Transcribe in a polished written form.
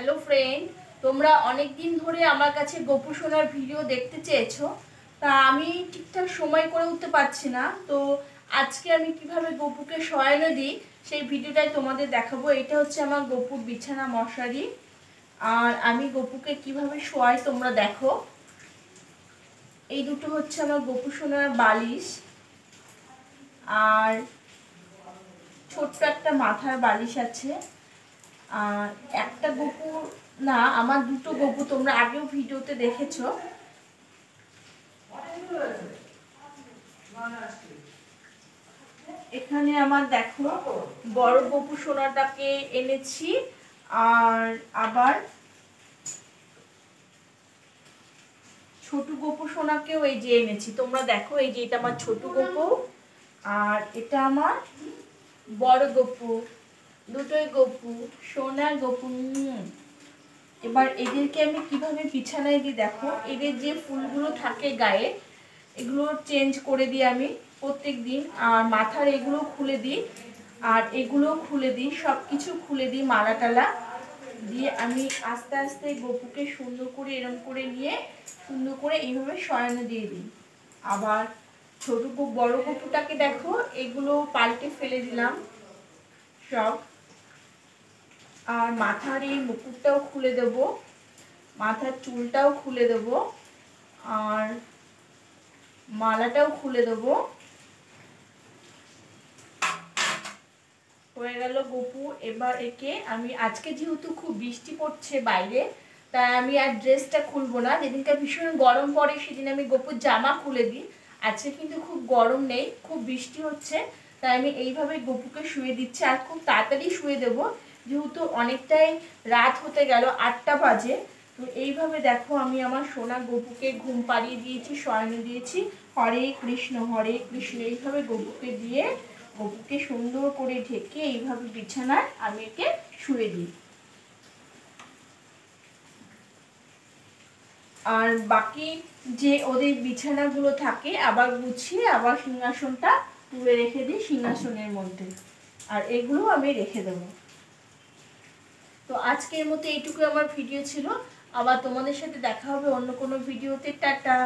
Hello friend, তোমরা অনেক দিন ধরে আমার কাছে গোপু সোনার ভিডিও দেখতে চেয়েছো। তা আমি ঠিকঠাক সময় করে উঠতে পারছি না। তো আজকে আমি কিভাবে গপুকে শয়ানো দিই সেই ভিডিওটাই তোমাদের দেখাবো। এটা হচ্ছে আমার গপুর বিছানা মশারি, আর আমি গপুকে কিভাবে শোয়াই তোমরা দেখো। এই দুটো হচ্ছে আমার গপু সোনার বালিশ, আর ছোট্ট একটা মাথার বালিশ আছে। আর একটা গপু না, আমার দুটো গপু, তোমরা আগেও ভিডিওতে দেখেছো। এখানে আমার দেখো বড় গপু সোনাটাকে এনেছি, আর আবার ছোট গপু সোনাকেও এই যে এনেছি। তোমরা দেখো, এই যে এটা আমার ছোট গপু, আর এটা আমার বড় গপু। দুটোই গপু, সোনা গপু। এবার এদেরকে আমি কিভাবে বিছানায় দিই দেখো। এদের যে ফুলগুলো থাকে গায়ে, এগুলো চেঞ্জ করে দিই আমি প্রত্যেক দিন। আর মাথার এগুলো খুলে দিই, আর এগুলো খুলে দিই, সব কিছু খুলে দিই, মালা টালা দিয়ে আমি আস্তে আস্তে গপুকে সুন্দর করে এরম করে নিয়ে সুন্দর করে এইভাবে শয়ানো দিয়ে দিই। আবার ছোট বড় গপুটাকে দেখো, এগুলো পাল্টে ফেলে দিলাম সব। আর মাথার এই মুকুটটাও খুলে দেব, মাথার চুলটাও খুলে দেব, আর মালাটাও খুলে দেব। হয়ে গেল গপু। এবার একে আমি আজকে যেহেতু খুব বৃষ্টি পড়ছে বাইরে, তাই আমি আর ড্রেসটা খুলবো না। যেদিনকে ভীষণ গরম পড়ে সেদিন আমি গপুর জামা খুলে দিই। আজকে কিন্তু খুব গরম নেই, খুব বৃষ্টি হচ্ছে, তাই আমি এইভাবে গপুকে শুয়ে দিচ্ছি। আর খুব তাড়াতাড়ি শুয়ে দেবো, যেহেতু অনেকটাই রাত হতে গেল, 8টা বাজে। তো এইভাবে দেখো আমি আমার সোনা গপুকে ঘুম পাড়িয়ে দিয়েছি, শয়ানো দিয়েছি। হরে কৃষ্ণ হরে কৃষ্ণ এইভাবে গপুকে দিয়ে গপুকে সুন্দর করে ঢেকে এইভাবে বিছানায় আমি একে শুয়ে দিই। আর বাকি যে ওদের বিছানাগুলো থাকে আবার গুছিয়ে আবার সিংহাসনটা তুলে রেখে দিই সিংহাসনের মধ্যে, আর এগুলো আমি রেখে দেবো। তো আজকের মতো এইটুকু আমার ভিডিও ছিল। আবার তোমাদের সাথে দেখা হবে অন্য কোনো ভিডিওতে। টাটা।